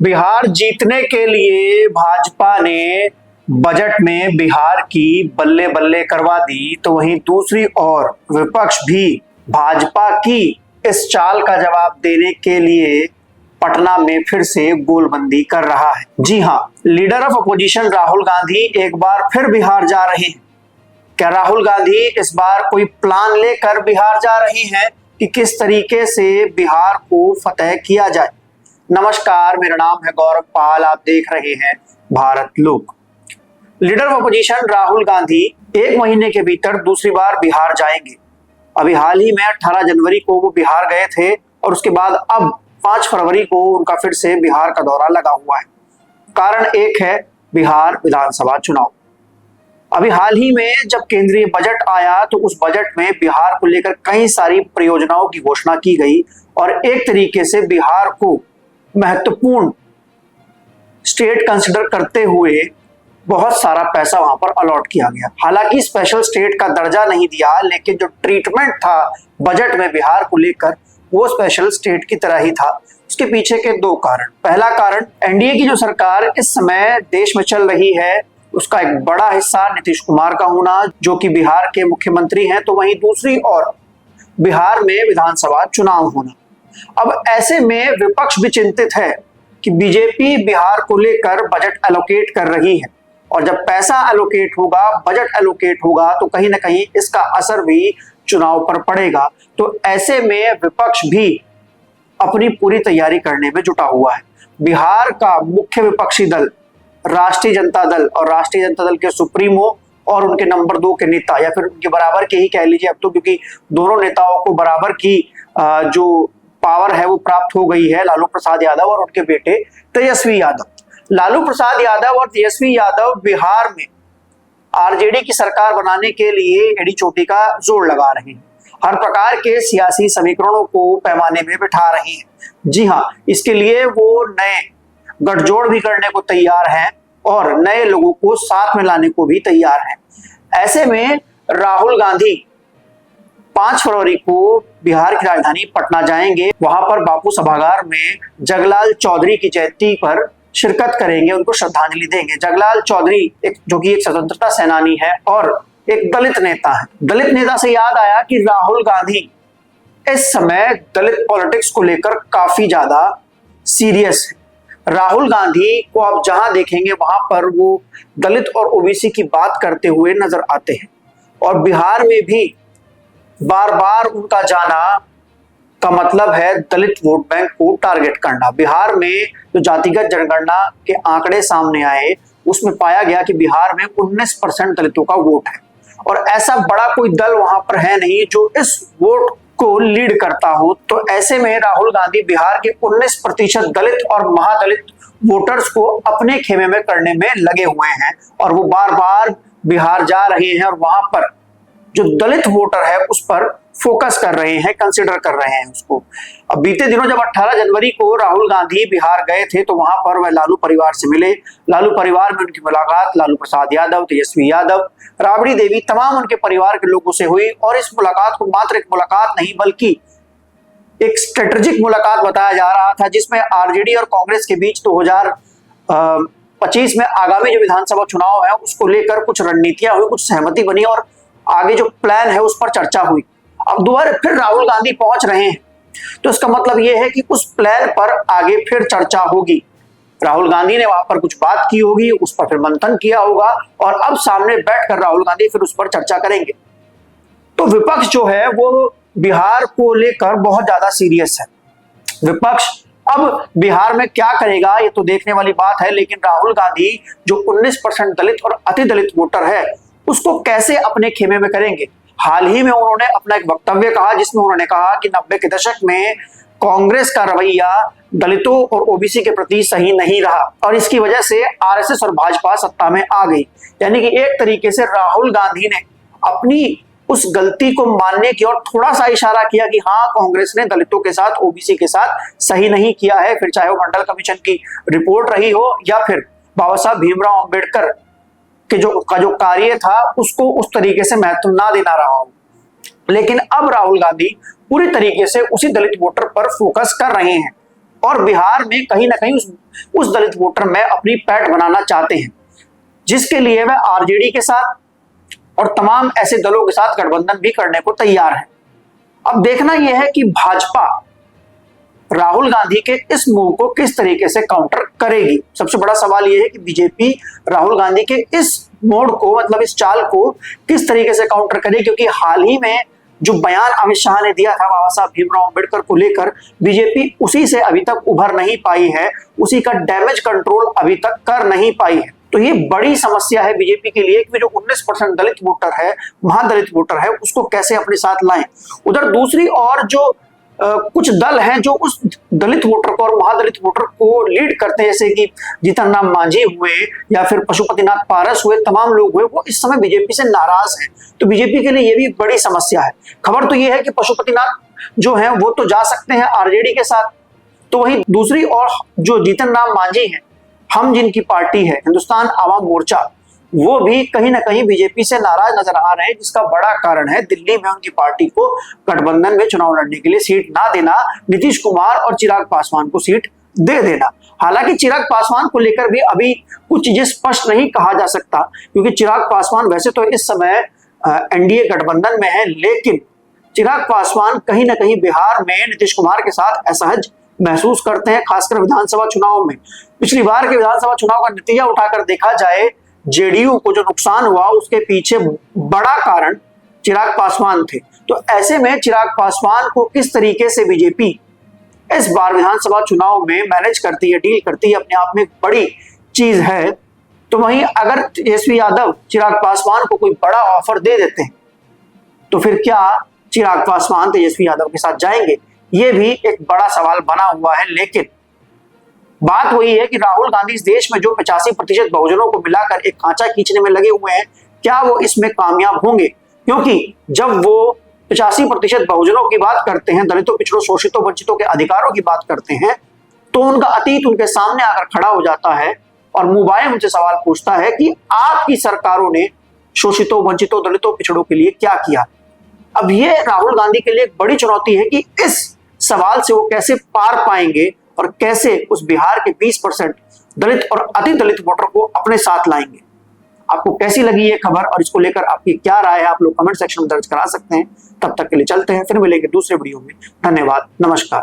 बिहार जीतने के लिए भाजपा ने बजट में बिहार की बल्ले बल्ले करवा दी, तो वहीं दूसरी ओर विपक्ष भी भाजपा की इस चाल का जवाब देने के लिए पटना में फिर से गोलबंदी कर रहा है। जी हां, leader of opposition Rahul Gandhi एक बार फिर बिहार जा रहे हैं। क्या राहुल गांधी इस बार कोई प्लान लेकर बिहार जा रहे हैं कि किस तरीके से बिहार को फतेह किया जाए? नमस्कार, मेरा नाम है गौरव पाल, आप देख रहे हैं भारत लोक। Leader of opposition Rahul Gandhi एक महीने के भीतर दूसरी बार बिहार जाएंगे। अभी हाल ही में 18 जनवरी को वो बिहार गए थे और उसके बाद अब 5 फरवरी को उनका फिर से बिहार का दौरा लगा हुआ है। कारण एक है बिहार विधानसभा चुनाव। अभी हाल ही में जब केंद्रीय बजट आया तो उस बजट में बिहार को लेकर कई सारी परियोजनाओं की घोषणा की गई और एक तरीके से बिहार को महत्वपूर्ण स्टेट कंसिडर करते हुए बहुत सारा पैसा वहां पर अलॉट किया गया। हालांकि स्पेशल स्टेट का दर्जा नहीं दिया, लेकिन जो ट्रीटमेंट था बजट में बिहार को लेकर वो स्पेशल स्टेट की तरह ही था। उसके पीछे के दो कारण। पहला कारण, एनडीए की जो सरकार इस समय देश में चल रही है उसका एक बड़ा हिस्सा नीतीश कुमार का होना, जो कि बिहार के मुख्यमंत्री हैं। तो वहीं दूसरी ओर बिहार में विधानसभा चुनाव होना। अब ऐसे में विपक्ष भी चिंतित है कि बीजेपी बिहार को लेकर बजट एलोकेट कर रही है और जब पैसा एलोकेट होगा, बजट एलोकेट होगा, तो कहीं ना कहीं इसका असर भी चुनाव पर पड़ेगा। तो ऐसे में विपक्ष भी अपनी पूरी तैयारी करने में जुटा हुआ है। बिहार का मुख्य विपक्षी दल राष्ट्रीय जनता दल और राष्ट्रीय जनता दल के सुप्रीमो और उनके नंबर 2 के नेता, या फिर उनके बराबर के ही कह लीजिए अब तो, क्योंकि दोनों नेताओं को बराबर की जो पावर है वो प्राप्त हो गई है, लालू प्रसाद यादव और उनके बेटे तेजस्वी यादव। लालू प्रसाद यादव और तेजस्वी यादव बिहार में आरजेडी की सरकार बनाने के लिए एड़ी चोटी का जोर लगा रहे हैं। हर प्रकार के सियासी समीकरणों को पैमाने में बिठा रहे हैं। जी हाँ, इसके लिए वो नए गठजोड़ भी करने को तैयार हैं और नए लोगों को साथ में लाने को भी तैयार हैं। ऐसे में राहुल गांधी 5 फरवरी को बिहार की राजधानी पटना जाएंगे। वहां पर बापू सभागार में जगलाल चौधरी की जयंती पर शिरकत करेंगे, उनको श्रद्धांजलि देंगे। जगलाल चौधरी जो कि एक स्वतंत्रता सेनानी है और एक दलित नेता है। दलित नेता से याद आया कि राहुल गांधी इस समय दलित पॉलिटिक्स को लेकर काफी ज्यादा सीरियस है। राहुल गांधी को आप जहां देखेंगे वहां पर वो दलित और ओबीसी की बात करते हुए नजर आते हैं और बिहार में भी बार बार उनका जाना का मतलब है दलित वोट बैंक को टारगेट करना। बिहार में जो जातिगत जनगणना के आंकड़े सामने आए उसमें पाया गया कि बिहार में 19% दलितों का वोट है और ऐसा बड़ा कोई दल वहां पर है नहीं जो इस वोट को लीड करता हो। तो ऐसे में राहुल गांधी बिहार के 19% दलित और महादलित वोटर्स को अपने खेमे में करने में लगे हुए हैं और वो बार बार बिहार जा रहे हैं और वहां पर जो दलित वोटर है उस पर फोकस कर रहे हैं, कंसिडर कर रहे हैं उसको। अब बीते दिनों जब 18 जनवरी को राहुल गांधी बिहार गए थे तो वहां पर वह लालू परिवार से मिले। लालू परिवार में उनकी मुलाकात लालू प्रसाद यादव, तेजस्वी यादव, राबड़ी देवी, तमाम उनके परिवार के लोगों से हुई और इस मुलाकात को मात्र एक मुलाकात नहीं बल्कि एक स्ट्रेटेजिक मुलाकात बताया जा रहा था, जिसमें आरजेडी और कांग्रेस के बीच 2025 में आगामी जो विधानसभा चुनाव है उसको लेकर कुछ रणनीतियां हुई, कुछ सहमति बनी और आगे जो प्लान है उस पर चर्चा हुई। अब दोबारा फिर राहुल गांधी पहुंच रहे हैं तो इसका मतलब यह है कि उस प्लान पर आगे फिर चर्चा होगी। राहुल गांधी ने वहां पर कुछ बात की होगी, उस पर फिर मंथन किया होगा और अब सामने बैठकर राहुल गांधी फिर उस पर चर्चा करेंगे। तो विपक्ष जो है वो बिहार को लेकर बहुत ज्यादा सीरियस है। विपक्ष अब बिहार में क्या करेगा ये तो देखने वाली बात है, लेकिन राहुल गांधी जो 19% दलित और अति दलित वोटर है उसको कैसे अपने खेमे में करेंगे। हाल ही में उन्होंने अपना एक वक्तव्य कहा जिसमें उन्होंने कहा कि 90 के दशक में कांग्रेस का रवैया दलितों और ओबीसी के प्रति सही नहीं रहा और इसकी वजह से आरएसएस और भाजपा सत्ता में आ गई। यानी कि एक तरीके से राहुल गांधी ने अपनी उस गलती को मानने की और थोड़ा सा इशारा किया कि हाँ, कांग्रेस ने दलितों के साथ, ओबीसी के साथ सही नहीं किया है, फिर चाहे वो मंडल कमीशन की रिपोर्ट रही हो या फिर बाबा साहब भीमराव अंबेडकर के जो कार्य था उसको उस तरीके से महत्व ना देना रहा हो। लेकिन अब राहुल गांधी पूरी तरीके से उसी दलित वोटर पर फोकस कर रहे हैं और बिहार में कहीं ना कहीं उस दलित वोटर में अपनी पैठ बनाना चाहते हैं, जिसके लिए वह आरजेडी के साथ और तमाम ऐसे दलों के साथ गठबंधन भी करने को तैयार है। अब देखना यह है कि भाजपा राहुल गांधी के इस मूव को किस तरीके से काउंटर करेगी। सबसे बड़ा सवाल यह है कि बीजेपी राहुल गांधी के इस मोड को, मतलब इस चाल को किस तरीके से काउंटर करेगी, क्योंकि हाल ही में जो बयान अमित शाह ने दिया था बाबा साहब भीमराव अंबेडकर को लेकर, बीजेपी उसी से अभी तक उभर नहीं पाई है, उसी का डैमेज कंट्रोल अभी तक कर नहीं पाई है। तो ये बड़ी समस्या है बीजेपी के लिए कि जो 19% दलित वोटर है, महादलित वोटर है, उसको कैसे अपने साथ लाएं। उधर दूसरी ओर जो कुछ दल हैं जो उस दलित वोटर को और महादलित वोटर को लीड करते हैं, जैसे कि जीतन राम मांझी हुए या फिर पशुपतिनाथ पारस हुए, तमाम लोग हुए, वो इस समय बीजेपी से नाराज हैं। तो बीजेपी के लिए ये भी बड़ी समस्या है। खबर तो ये है कि पशुपतिनाथ जो है वो तो जा सकते हैं आरजेडी के साथ, तो वहीं दूसरी ओर जो जीतन राम मांझी हैं, हम जिनकी पार्टी है हिंदुस्तान आवाम मोर्चा, वो भी कहीं ना कहीं बीजेपी से नाराज नजर आ रहे हैं, जिसका बड़ा कारण है दिल्ली में उनकी पार्टी को गठबंधन में चुनाव लड़ने के लिए सीट ना देना, नीतीश कुमार और चिराग पासवान को सीट दे देना। हालांकि चिराग पासवान को लेकर भी अभी कुछ चीजें स्पष्ट नहीं कहा जा सकता, क्योंकि चिराग पासवान वैसे तो इस समय एनडीए गठबंधन में है, लेकिन चिराग पासवान कहीं ना कहीं बिहार में नीतीश कुमार के साथ असहज महसूस करते हैं, खासकर विधानसभा चुनाव में। पिछली बार के विधानसभा चुनाव का नतीजा उठाकर देखा जाए, जेडीयू को जो नुकसान हुआ उसके पीछे बड़ा कारण चिराग पासवान थे। तो ऐसे में चिराग पासवान को किस तरीके से बीजेपी इस बार विधानसभा चुनाव में मैनेज करती है, डील करती है, अपने आप में बड़ी चीज है। तो वहीं अगर तेजस्वी यादव चिराग पासवान को कोई बड़ा ऑफर दे देते हैं, तो फिर क्या चिराग पासवान तेजस्वी यादव के साथ जाएंगे, ये भी एक बड़ा सवाल बना हुआ है। लेकिन बात वही है कि राहुल गांधी इस देश में जो 85% बहुजनों को मिलाकर एक खांचा खींचने में लगे हुए हैं, क्या वो इसमें कामयाब होंगे? क्योंकि जब वो 85% बहुजनों की बात करते हैं, दलितों, पिछड़ों, शोषितों, वंचितों के अधिकारों की बात करते हैं, तो उनका अतीत उनके सामने आकर खड़ा हो जाता है और मुबायम उनसे सवाल पूछता है कि आपकी सरकारों ने शोषितों, वंचितों, दलितों, पिछड़ों के लिए क्या किया। अब ये राहुल गांधी के लिए एक बड़ी चुनौती है कि इस सवाल से वो कैसे पार पाएंगे और कैसे उस बिहार के 20% दलित और अति दलित वोटर को अपने साथ लाएंगे। आपको कैसी लगी ये खबर और इसको लेकर आपकी क्या राय है, आप लोग कमेंट सेक्शन में दर्ज करा सकते हैं। तब तक के लिए चलते हैं, फिर मिलेंगे दूसरे वीडियो में। धन्यवाद, नमस्कार।